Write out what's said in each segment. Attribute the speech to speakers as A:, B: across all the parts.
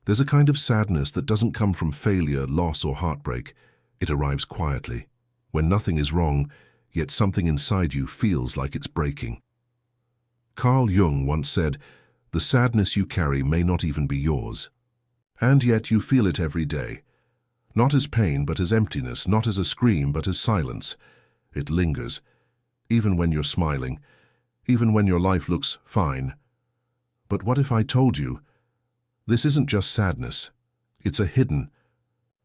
A: There's a kind of sadness that doesn't come from failure, loss, or heartbreak. It arrives quietly, when nothing is wrong, yet something inside you feels like it's breaking. Carl Jung once said, "The sadness you carry may not even be yours. And yet you feel it every day. Not as pain, but as emptiness, not as a scream, but as silence. It lingers, even when you're smiling, even when your life looks fine. But what if I told you, this isn't just sadness, it's a hidden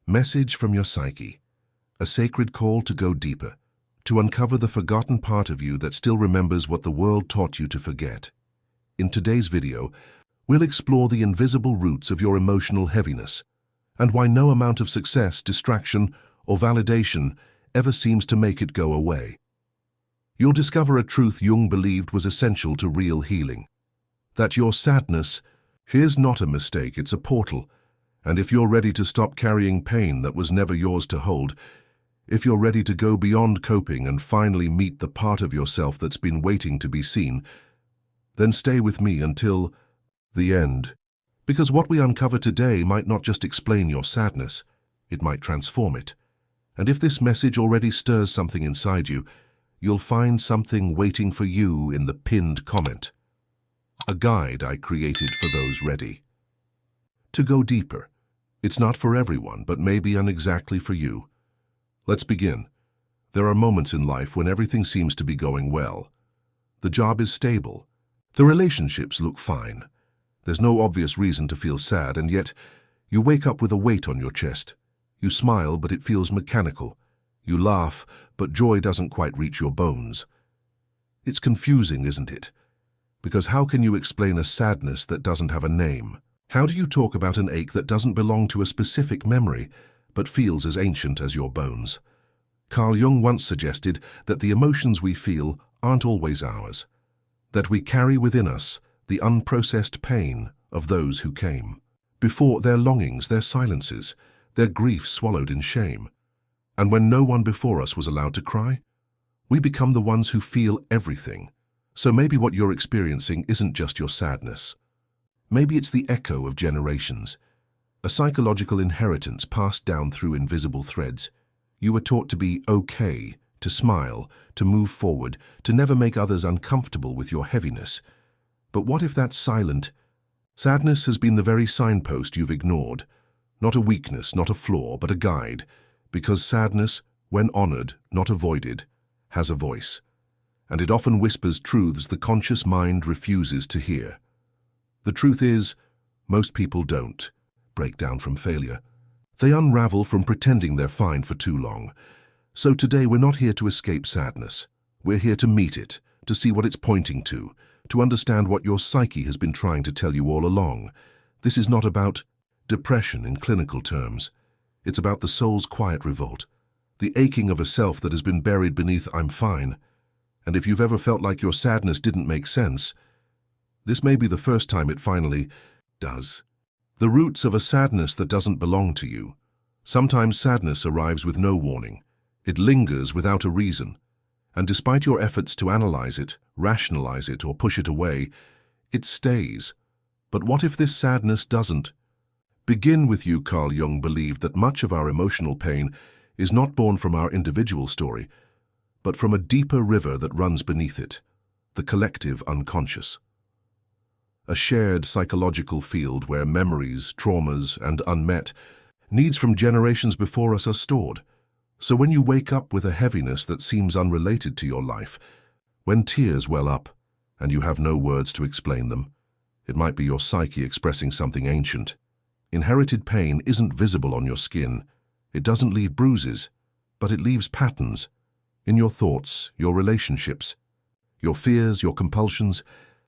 A: message from your psyche, a sacred call to go deeper, to uncover the forgotten part of you that still remembers what the world taught you to forget." In today's video, we'll explore the invisible roots of your emotional heaviness and why no amount of success, distraction, or validation ever seems to make it go away. You'll discover a truth Jung believed was essential to real healing. That your sadness is not a mistake, it's a portal. And if you're ready to stop carrying pain that was never yours to hold, if you're ready to go beyond coping and finally meet the part of yourself that's been waiting to be seen, then stay with me until the end. Because what we uncover today might not just explain your sadness, it might transform it. And if this message already stirs something inside you, you'll find something waiting for you in the pinned comment. A guide I created for those ready to go deeper. It's not for everyone, but maybe exactly for you. Let's begin. There are moments in life when everything seems to be going well. The job is stable. The relationships look fine. There's no obvious reason to feel sad, and yet you wake up with a weight on your chest. You smile, but it feels mechanical. You laugh, but joy doesn't quite reach your bones. It's confusing, isn't it? Because how can you explain a sadness that doesn't have a name? How do you talk about an ache that doesn't belong to a specific memory, but feels as ancient as your bones? Carl Jung once suggested that the emotions we feel aren't always ours, that we carry within us the unprocessed pain of those who came before, their longings, their silences, their grief swallowed in shame. And when no one before us was allowed to cry, we become the ones who feel everything. So maybe what you're experiencing isn't just your sadness. Maybe it's the echo of generations, a psychological inheritance passed down through invisible threads. You were taught to be okay, to smile, to move forward, to never make others uncomfortable with your heaviness. But what if that silent sadness has been the very signpost you've ignored? Not a weakness, not a flaw, but a guide. Because sadness, when honored, not avoided, has a voice. And it often whispers truths the conscious mind refuses to hear. The truth is, most people don't break down from failure. They unravel from pretending they're fine for too long. So today we're not here to escape sadness. We're here to meet it, to see what it's pointing to understand what your psyche has been trying to tell you all along. This is not about depression in clinical terms. It's about the soul's quiet revolt, the aching of a self that has been buried beneath "I'm fine." And if you've ever felt like your sadness didn't make sense, this may be the first time it finally does. The roots of a sadness that doesn't belong to you. Sometimes sadness arrives with no warning. It lingers without a reason. And despite your efforts to analyze it, rationalize it, or push it away, it stays. But what if this sadness doesn't begin with you? Carl Jung believed that much of our emotional pain is not born from our individual story, but from a deeper river that runs beneath it, the collective unconscious. A shared psychological field where memories, traumas, and unmet needs from generations before us are stored. So when you wake up with a heaviness that seems unrelated to your life, when tears well up and you have no words to explain them, it might be your psyche expressing something ancient. Inherited pain isn't visible on your skin. It doesn't leave bruises, but it leaves patterns in your thoughts, your relationships, your fears, your compulsions,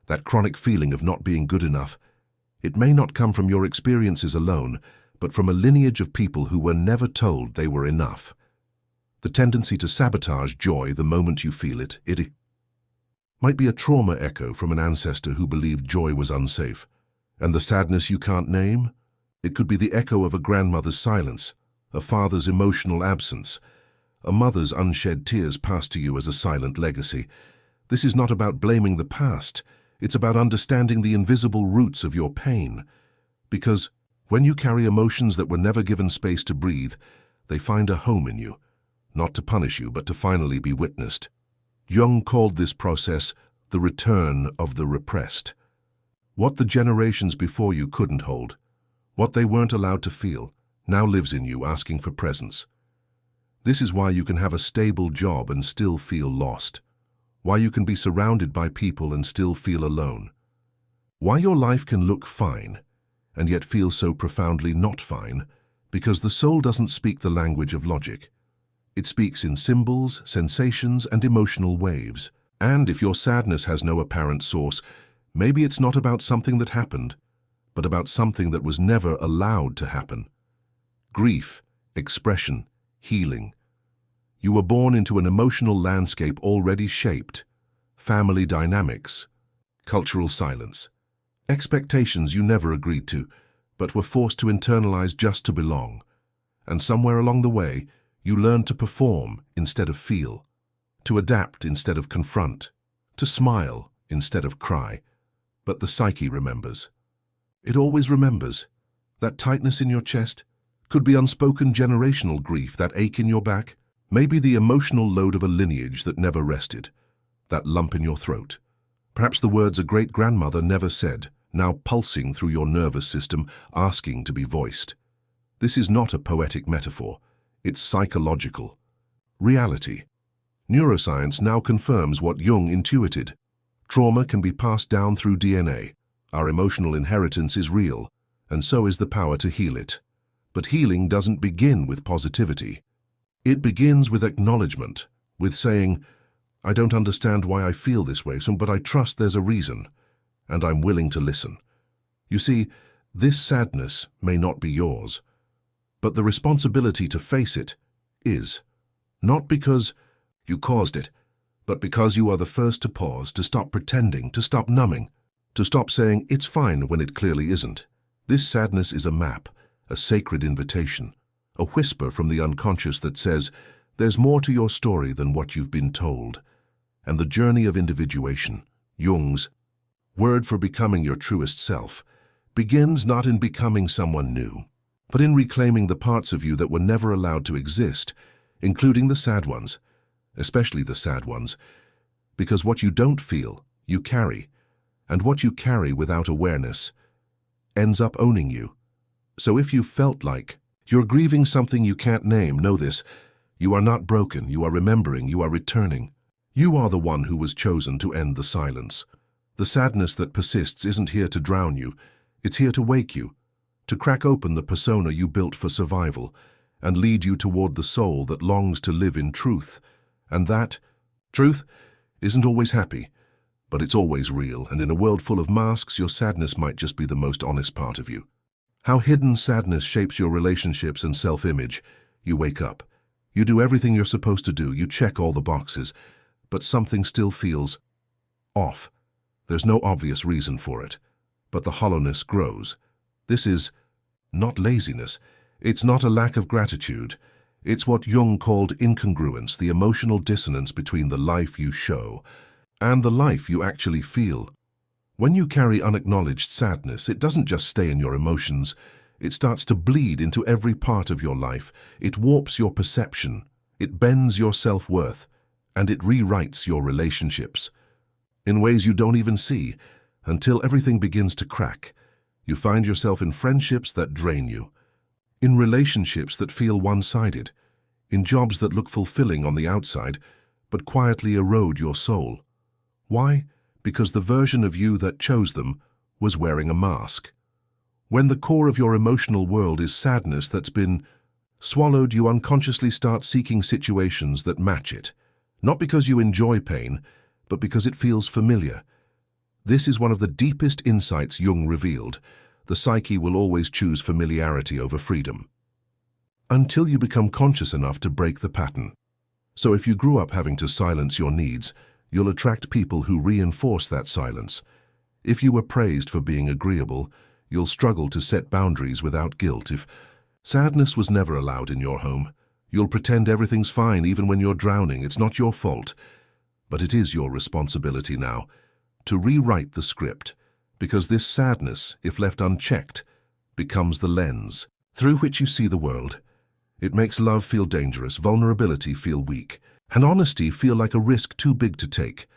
A: that chronic feeling of not being good enough. It may not come from your experiences alone, but from a lineage of people who were never told they were enough. The tendency to sabotage joy the moment you feel it, might be a trauma echo from an ancestor who believed joy was unsafe. And the sadness you can't name? It could be the echo of a grandmother's silence, a father's emotional absence, a mother's unshed tears passed to you as a silent legacy. This is not about blaming the past. It's about understanding the invisible roots of your pain. Because When you carry emotions that were never given space to breathe, they find a home in you, not to punish you, but to finally be witnessed. Jung called this process the return of the repressed. What the generations before you couldn't hold, what they weren't allowed to feel, now lives in you, asking for presence. This is why you can have a stable job and still feel lost. Why you can be surrounded by people and still feel alone. Why your life can look fine and yet feel so profoundly not fine, because the soul doesn't speak the language of logic. It speaks in symbols, sensations, and emotional waves. And if your sadness has no apparent source, maybe it's not about something that happened, but about something that was never allowed to happen. Grief, expression, healing. You were born into an emotional landscape already shaped. Family dynamics, cultural silence, expectations you never agreed to, but were forced to internalize just to belong. And somewhere along the way, you learned to perform instead of feel, to adapt instead of confront, to smile instead of cry. But the psyche remembers. It always remembers. That tightness in your chest could be unspoken generational grief, that ache in your back, maybe the emotional load of a lineage that never rested, that lump in your throat. Perhaps the words a great-grandmother never said, now pulsing through your nervous system, asking to be voiced. This is not a poetic metaphor. It's psychological. Reality. Neuroscience now confirms what Jung intuited. Trauma can be passed down through DNA. Our emotional inheritance is real, and so is the power to heal it. But healing doesn't begin with positivity. It begins with acknowledgement, with saying, I don't understand why I feel this way, but I trust there's a reason, and I'm willing to listen. You see, this sadness may not be yours, but the responsibility to face it is. Not because you caused it, but because you are the first to pause, to stop pretending, to stop numbing, to stop saying it's fine when it clearly isn't. This sadness is a map, a sacred invitation, a whisper from the unconscious that says, there's more to your story than what you've been told. And the journey of individuation, Jung's word for becoming your truest self, begins not in becoming someone new, but in reclaiming the parts of you that were never allowed to exist, including the sad ones, especially the sad ones, because what you don't feel, you carry, and what you carry without awareness ends up owning you. So if you felt like you're grieving something you can't name, know this: you are not broken, you are remembering, you are returning. You are the one who was chosen to end the silence. The sadness that persists isn't here to drown you, it's here to wake you, to crack open the persona you built for survival, and lead you toward the soul that longs to live in truth. And that truth isn't always happy, but it's always real, and in a world full of masks, your sadness might just be the most honest part of you. How hidden sadness shapes your relationships and self-image. You wake up, you do everything you're supposed to do, you check all the boxes, but something still feels off. There's no obvious reason for it, but the hollowness grows. This is not laziness. It's not a lack of gratitude. It's what Jung called incongruence, the emotional dissonance between the life you show and the life you actually feel. When you carry unacknowledged sadness, it doesn't just stay in your emotions. It starts to bleed into every part of your life. It warps your perception. It bends your self-worth. And it rewrites your relationships in ways you don't even see, until everything begins to crack. You find yourself in friendships that drain you, in relationships that feel one-sided, in jobs that look fulfilling on the outside, but quietly erode your soul. Why? Because the version of you that chose them was wearing a mask. When the core of your emotional world is sadness that's been swallowed, you unconsciously start seeking situations that match it. Not because you enjoy pain, but because it feels familiar. This is one of the deepest insights Jung revealed. The psyche will always choose familiarity over freedom, until you become conscious enough to break the pattern. So if you grew up having to silence your needs, you'll attract people who reinforce that silence. If you were praised for being agreeable, you'll struggle to set boundaries without guilt. If sadness was never allowed in your home, you'll pretend everything's fine even when you're drowning. It's not your fault, but it is your responsibility now to rewrite the script, because this sadness, if left unchecked, becomes the lens through which you see the world. It makes love feel dangerous, vulnerability feel weak, and honesty feel like a risk too big to take.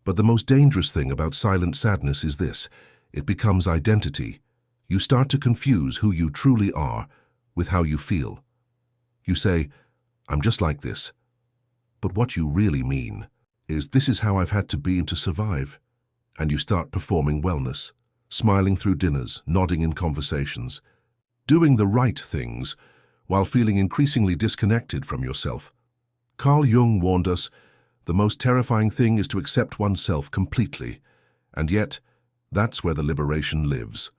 A: But the most dangerous thing about silent sadness is this: it becomes identity. You start to confuse who you truly are with how you feel. You say, "I'm just like this." But what you really mean is, "This is how I've had to be to survive." And you start performing wellness, smiling through dinners, nodding in conversations, doing the right things while feeling increasingly disconnected from yourself. Carl Jung warned us, the most terrifying thing is to accept oneself completely, and yet that's where the liberation lives.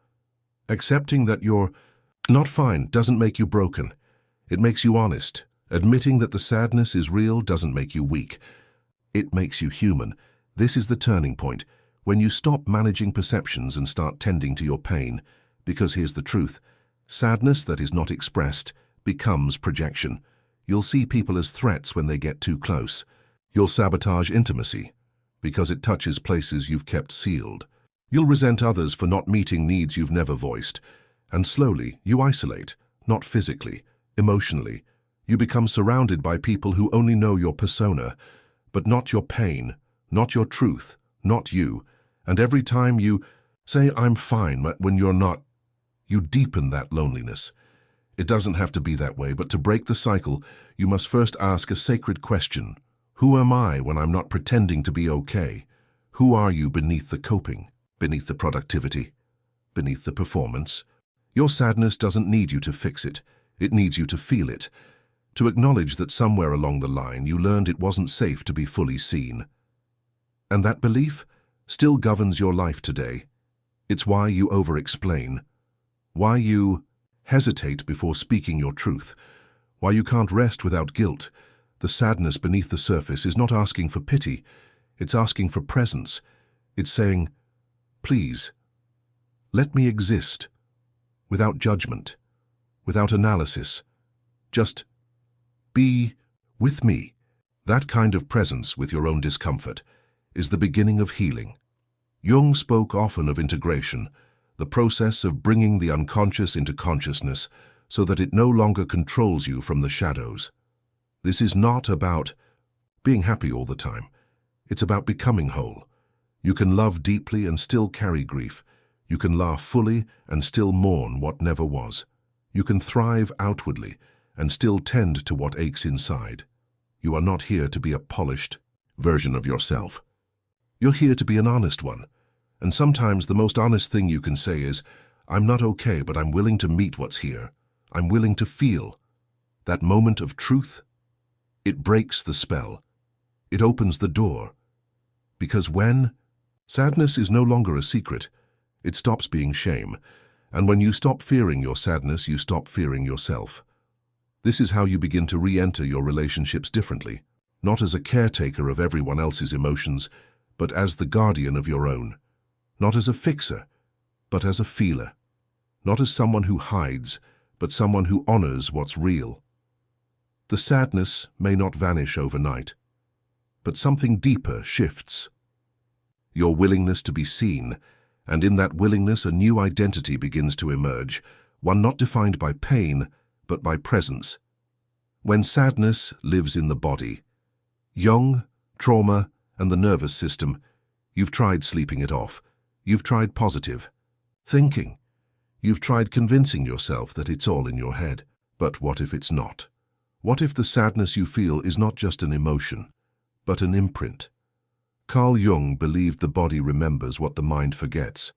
A: Accepting that you're not fine doesn't make you broken. It makes you honest. Admitting that the sadness is real doesn't make you weak. It makes you human. This is the turning point, when you stop managing perceptions and start tending to your pain. Because here's the truth: sadness that is not expressed becomes projection. You'll see people as threats when they get too close. You'll sabotage intimacy because it touches places you've kept sealed. You'll resent others for not meeting needs you've never voiced. And slowly, you isolate, not physically, emotionally. You become surrounded by people who only know your persona, but not your pain, not your truth, not you. And every time you say, "I'm fine," when you're not, you deepen that loneliness. It doesn't have to be that way, but to break the cycle, you must first ask a sacred question. Who am I when I'm not pretending to be okay? Who are you beneath the coping, beneath the productivity, beneath the performance? Your sadness doesn't need you to fix it. It needs you to feel it, to acknowledge that somewhere along the line you learned it wasn't safe to be fully seen. And that belief still governs your life today. It's why you over-explain, why you hesitate before speaking your truth, why you can't rest without guilt. The sadness beneath the surface is not asking for pity, it's asking for presence. It's saying, "Please, let me exist," without judgment, without analysis. Just be with me. That kind of presence with your own discomfort is the beginning of healing. Jung spoke often of integration, the process of bringing the unconscious into consciousness so that it no longer controls you from the shadows. This is not about being happy all the time. It's about becoming whole. You can love deeply and still carry grief. You can laugh fully and still mourn what never was. You can thrive outwardly and still tend to what aches inside. You are not here to be a polished version of yourself. You're here to be an honest one. And sometimes the most honest thing you can say is, "I'm not okay, but I'm willing to meet what's here. I'm willing to feel." That moment of truth, it breaks the spell. It opens the door. Because when sadness is no longer a secret, it stops being shame. And when you stop fearing your sadness, you stop fearing yourself. This is how you begin to re-enter your relationships differently, not as a caretaker of everyone else's emotions, but as the guardian of your own. Not as a fixer, but as a feeler. Not as someone who hides, but someone who honors what's real. The sadness may not vanish overnight, but something deeper shifts. Your willingness to be seen, and in that willingness a new identity begins to emerge, one not defined by pain, but by presence. When sadness lives in the body, Jung, trauma, and the nervous system, you've tried sleeping it off. You've tried positive thinking. You've tried convincing yourself that it's all in your head. But what if it's not? What if the sadness you feel is not just an emotion, but an imprint? Carl Jung believed the body remembers what the mind forgets.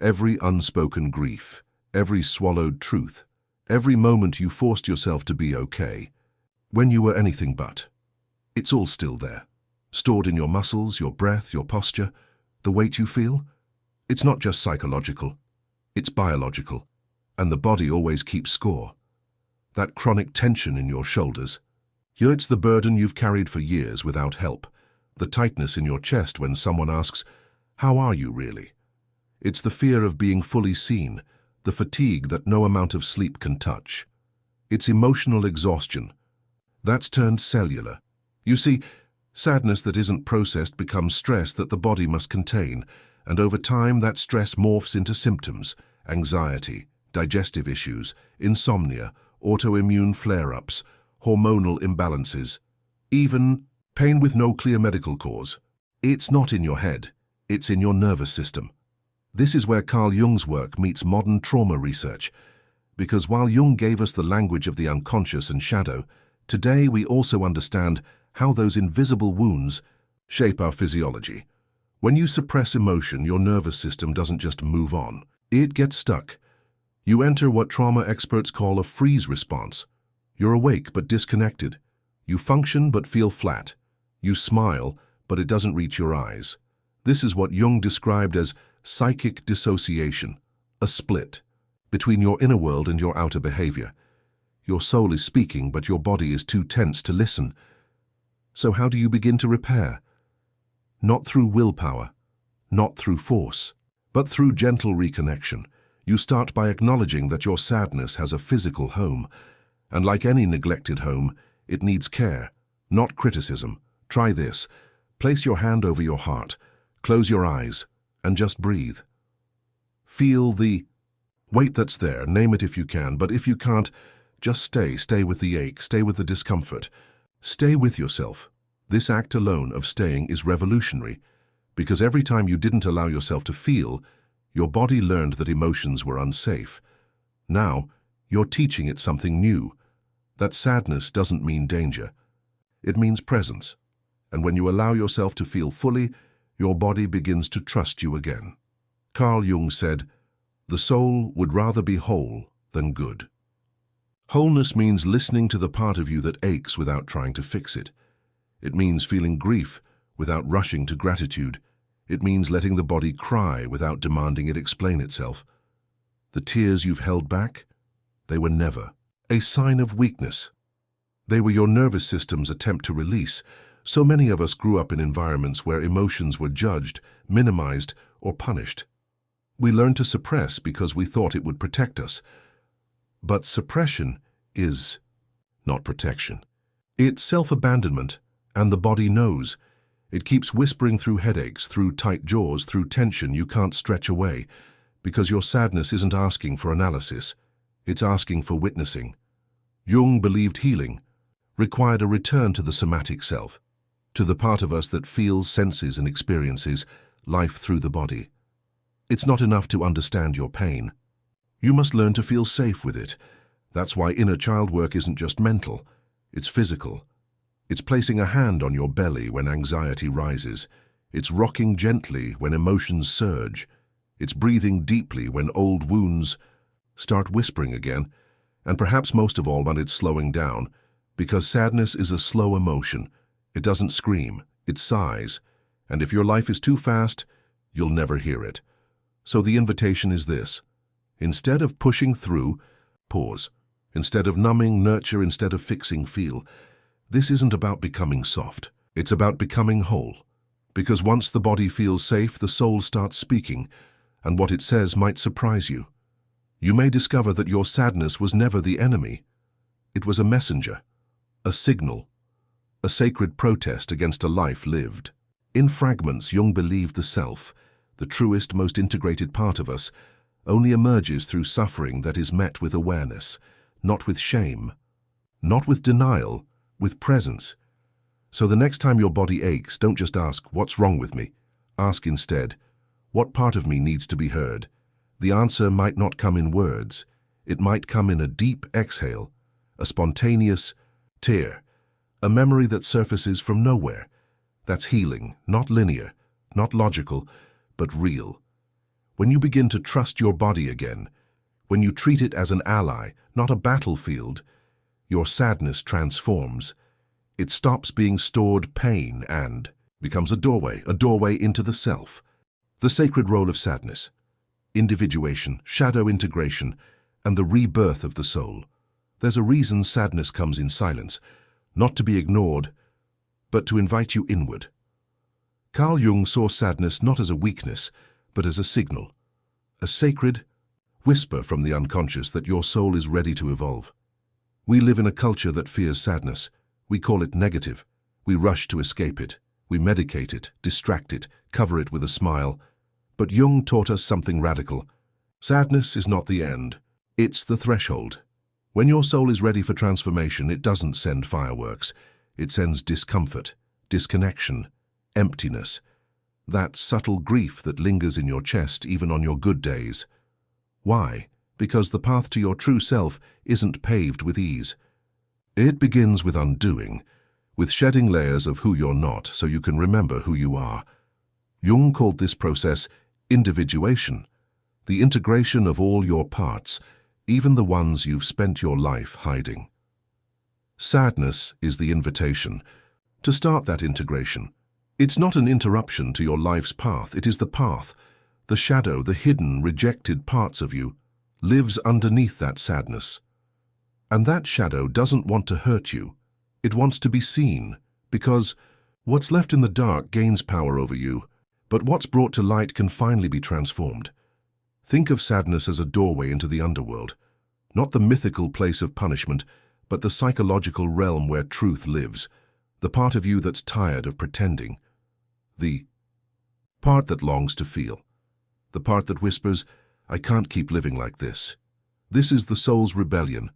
A: Every unspoken grief, every swallowed truth, every moment you forced yourself to be okay, when you were anything but. It's all still there, stored in your muscles, your breath, your posture, the weight you feel. It's not just psychological, it's biological, and the body always keeps score. That chronic tension in your shoulders, it's the burden you've carried for years without help. The tightness in your chest when someone asks, "How are you really?" It's the fear of being fully seen, the fatigue that no amount of sleep can touch. It's emotional exhaustion. That's turned cellular. You see, sadness that isn't processed becomes stress that the body must contain, and over time that stress morphs into symptoms: anxiety, digestive issues, insomnia, autoimmune flare-ups, hormonal imbalances, even pain with no clear medical cause. It's not in your head, it's in your nervous system. This is where Carl Jung's work meets modern trauma research, because while Jung gave us the language of the unconscious and shadow, today we also understand how those invisible wounds shape our physiology. When you suppress emotion, your nervous system doesn't just move on, it gets stuck. You enter what trauma experts call a freeze response. You're awake but disconnected. You function but feel flat. You smile, but it doesn't reach your eyes. This is what Jung described as psychic dissociation, a split between your inner world and your outer behavior. Your soul is speaking, but your body is too tense to listen. So how do you begin to repair? Not through willpower, not through force, but through gentle reconnection. You start by acknowledging that your sadness has a physical home, and like any neglected home, it needs care, not criticism. Try this. Place your hand over your heart, close your eyes, and just breathe. Feel the weight that's there, name it if you can, but if you can't, just stay with the ache, stay with the discomfort. Stay with yourself. This act alone of staying is revolutionary, because every time you didn't allow yourself to feel, your body learned that emotions were unsafe. Now, you're teaching it something new, that sadness doesn't mean danger. It means presence. And when you allow yourself to feel fully, your body begins to trust you again. Carl Jung said, "The soul would rather be whole than good." Wholeness means listening to the part of you that aches without trying to fix it. It means feeling grief without rushing to gratitude. It means letting the body cry without demanding it explain itself. The tears you've held back, they were never a sign of weakness. They were your nervous system's attempt to release. So many of us grew up in environments where emotions were judged, minimized, or punished. We learned to suppress because we thought it would protect us. But suppression is not protection. It's self-abandonment, and the body knows. It keeps whispering through headaches, through tight jaws, through tension you can't stretch away, because your sadness isn't asking for analysis, it's asking for witnessing. Jung believed healing required a return to the somatic self, to the part of us that feels, senses, and experiences life through the body. It's not enough to understand your pain. You must learn to feel safe with it. That's why inner child work isn't just mental, it's physical. It's placing a hand on your belly when anxiety rises. It's rocking gently when emotions surge. It's breathing deeply when old wounds start whispering again. And perhaps most of all when it's slowing down, because sadness is a slow emotion. It doesn't scream, it sighs. And if your life is too fast, you'll never hear it. So the invitation is this. Instead of pushing through, pause. Instead of numbing, nurture. Instead of fixing, feel. This isn't about becoming soft. It's about becoming whole. Because once the body feels safe, the soul starts speaking, and what it says might surprise you. You may discover that your sadness was never the enemy. It was a messenger, a signal, a sacred protest against a life lived. In fragments, Jung believed the self, the truest, most integrated part of us, only emerges through suffering that is met with awareness, not with shame, not with denial, with presence. So the next time your body aches, don't just ask, "What's wrong with me?" Ask instead, "What part of me needs to be heard?" The answer might not come in words. It might come in a deep exhale, a spontaneous tear, a memory that surfaces from nowhere. That's healing, not linear, not logical, but real. When you begin to trust your body again, when you treat it as an ally, not a battlefield, your sadness transforms. It stops being stored pain and becomes a doorway into the self. The sacred role of sadness, individuation, shadow integration, and the rebirth of the soul. There's a reason sadness comes in silence, not to be ignored, but to invite you inward. Carl Jung saw sadness not as a weakness, but as a signal, a sacred whisper from the unconscious that your soul is ready to evolve. We live in a culture that fears sadness. We call it negative. We rush to escape it. We medicate it, distract it, cover it with a smile. But Jung taught us something radical. Sadness is not the end. It's the threshold. When your soul is ready for transformation, it doesn't send fireworks. It sends discomfort, disconnection, emptiness, that subtle grief that lingers in your chest even on your good days. Why? Because the path to your true self isn't paved with ease. It begins with undoing, with shedding layers of who you're not so you can remember who you are. Jung called this process individuation, the integration of all your parts, even the ones you've spent your life hiding. Sadness is the invitation to start that integration. It's not an interruption to your life's path, it is the path. The shadow, the hidden, rejected parts of you, lives underneath that sadness. And that shadow doesn't want to hurt you. It wants to be seen, because what's left in the dark gains power over you, but what's brought to light can finally be transformed. Think of sadness as a doorway into the underworld, not the mythical place of punishment, but the psychological realm where truth lives, the part of you that's tired of pretending, the part that longs to feel, the part that whispers, "I can't keep living like this." This is the soul's rebellion.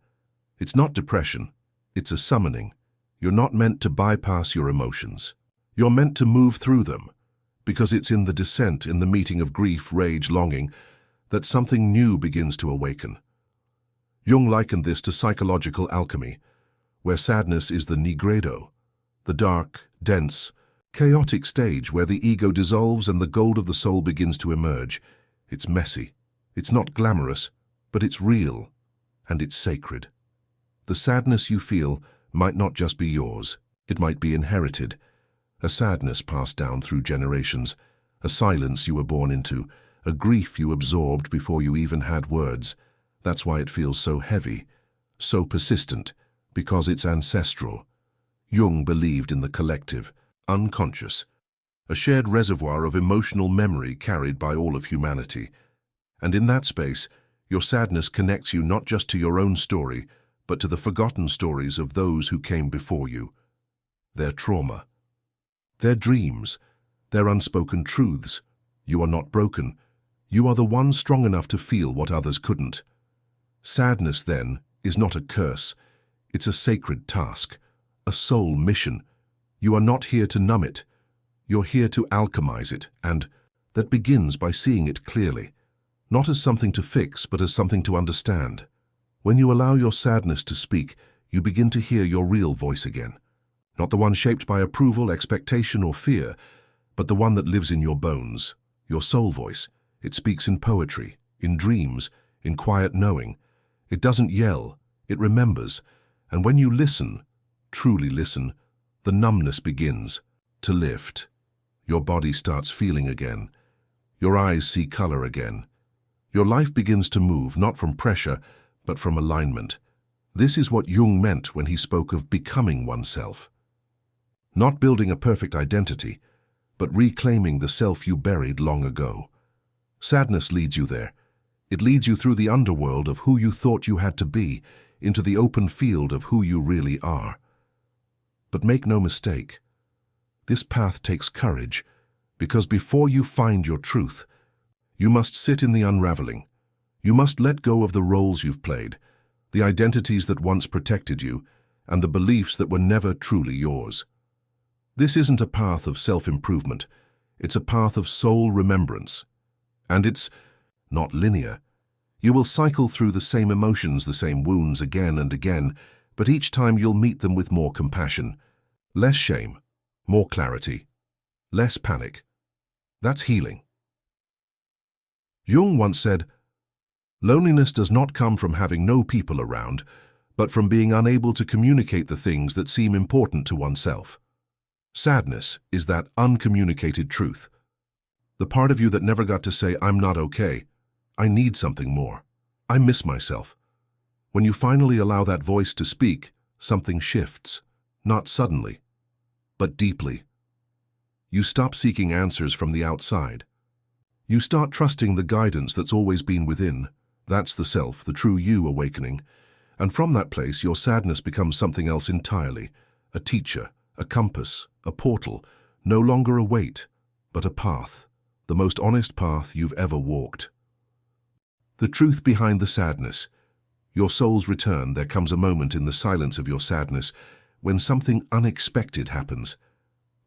A: It's not depression, it's a summoning. You're not meant to bypass your emotions. You're meant to move through them, because it's in the descent, in the meeting of grief, rage, longing, that something new begins to awaken. Jung likened this to psychological alchemy, where sadness is the nigredo, the dark, dense, chaotic stage where the ego dissolves and the gold of the soul begins to emerge. It's messy, it's not glamorous, but it's real, and it's sacred. The sadness you feel might not just be yours, it might be inherited, a sadness passed down through generations, a silence you were born into, a grief you absorbed before you even had words. That's why it feels so heavy, so persistent, because it's ancestral. Jung believed in the collective, unconscious, a shared reservoir of emotional memory carried by all of humanity. And in that space, your sadness connects you not just to your own story, but to the forgotten stories of those who came before you. Their trauma, their dreams, their unspoken truths. You are not broken. You are the one strong enough to feel what others couldn't. Sadness, then, is not a curse. It's a sacred task, a soul mission. You are not here to numb it. You're here to alchemize it, and that begins by seeing it clearly, not as something to fix, but as something to understand. When you allow your sadness to speak, you begin to hear your real voice again. Not the one shaped by approval, expectation, or fear, but the one that lives in your bones, your soul voice. It speaks in poetry, in dreams, in quiet knowing. It doesn't yell, it remembers. And when you listen, truly listen, the numbness begins to lift. Your body starts feeling again. Your eyes see color again. Your life begins to move, not from pressure, but from alignment. This is what Jung meant when he spoke of becoming oneself. Not building a perfect identity, but reclaiming the self you buried long ago. Sadness leads you there. It leads you through the underworld of who you thought you had to be, into the open field of who you really are. But make no mistake, this path takes courage, because before you find your truth, you must sit in the unraveling. You must let go of the roles you've played, the identities that once protected you, and the beliefs that were never truly yours. This isn't a path of self-improvement, it's a path of soul remembrance. And it's not linear. You will cycle through the same emotions, the same wounds again and again, but each time you'll meet them with more compassion, less shame, more clarity, less panic. That's healing. Jung once said, "Loneliness does not come from having no people around, but from being unable to communicate the things that seem important to oneself." Sadness is that uncommunicated truth. The part of you that never got to say, "I'm not okay. I need something more. I miss myself." When you finally allow that voice to speak, something shifts, not suddenly, but deeply. You stop seeking answers from the outside. You start trusting the guidance that's always been within. That's the self, the true you awakening. And from that place, your sadness becomes something else entirely, a teacher, a compass, a portal, no longer a weight, but a path, the most honest path you've ever walked. The truth behind the sadness, Your soul's return, there comes a moment in the silence of your sadness when something unexpected happens.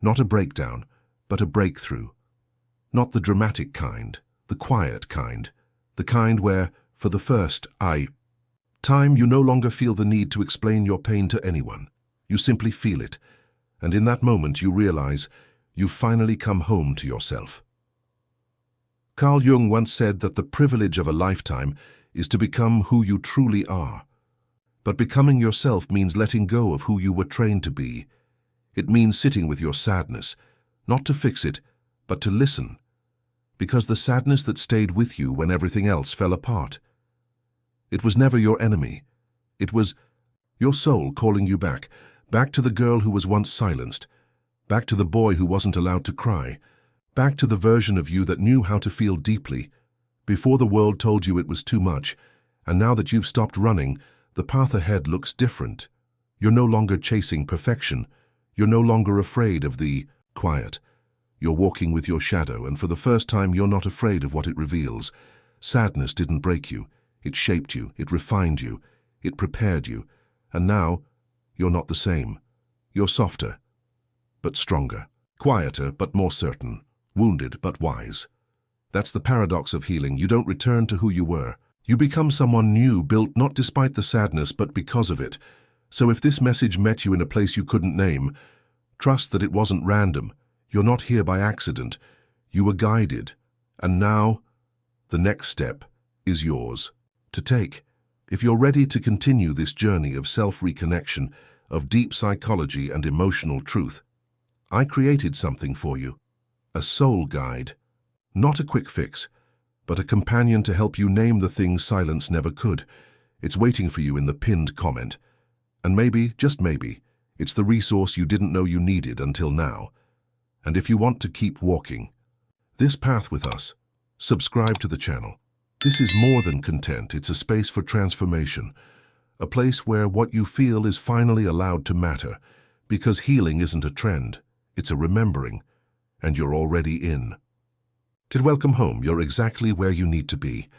A: Not a breakdown, but a breakthrough. Not the dramatic kind, the quiet kind, the kind where, for the first time, you no longer feel the need to explain your pain to anyone. You simply feel it, and in that moment you realize you've finally come home to yourself. Carl Jung once said that the privilege of a lifetime is to become who you truly are. But becoming yourself means letting go of who you were trained to be. It means sitting with your sadness, not to fix it, but to listen. Because the sadness that stayed with you when everything else fell apart. It was never your enemy. It was your soul calling you back to the girl who was once silenced, back to the boy who wasn't allowed to cry, back to the version of you that knew how to feel deeply, before the world told you it was too much, and now that you've stopped running, the path ahead looks different. You're no longer chasing perfection. You're no longer afraid of the quiet. You're walking with your shadow, and for the first time you're not afraid of what it reveals. Sadness didn't break you. It shaped you, it refined you, it prepared you, and now you're not the same. You're softer, but stronger, quieter, but more certain, wounded, but wise. That's the paradox of healing. You don't return to who you were. You become someone new, built not despite the sadness, but because of it. So if this message met you in a place you couldn't name, trust that it wasn't random. You're not here by accident. You were guided. And now, the next step is yours to take. If you're ready to continue this journey of self-reconnection, of deep psychology and emotional truth, I created something for you. A soul guide. Not a quick fix, but a companion to help you name the things silence never could. It's waiting for you in the pinned comment. And maybe, just maybe, it's the resource you didn't know you needed until now. And if you want to keep walking this path with us, subscribe to the channel. This is more than content. It's a space for transformation, a place where what you feel is finally allowed to matter, because healing isn't a trend, it's a remembering, and you're already in. To welcome home, you're exactly where you need to be.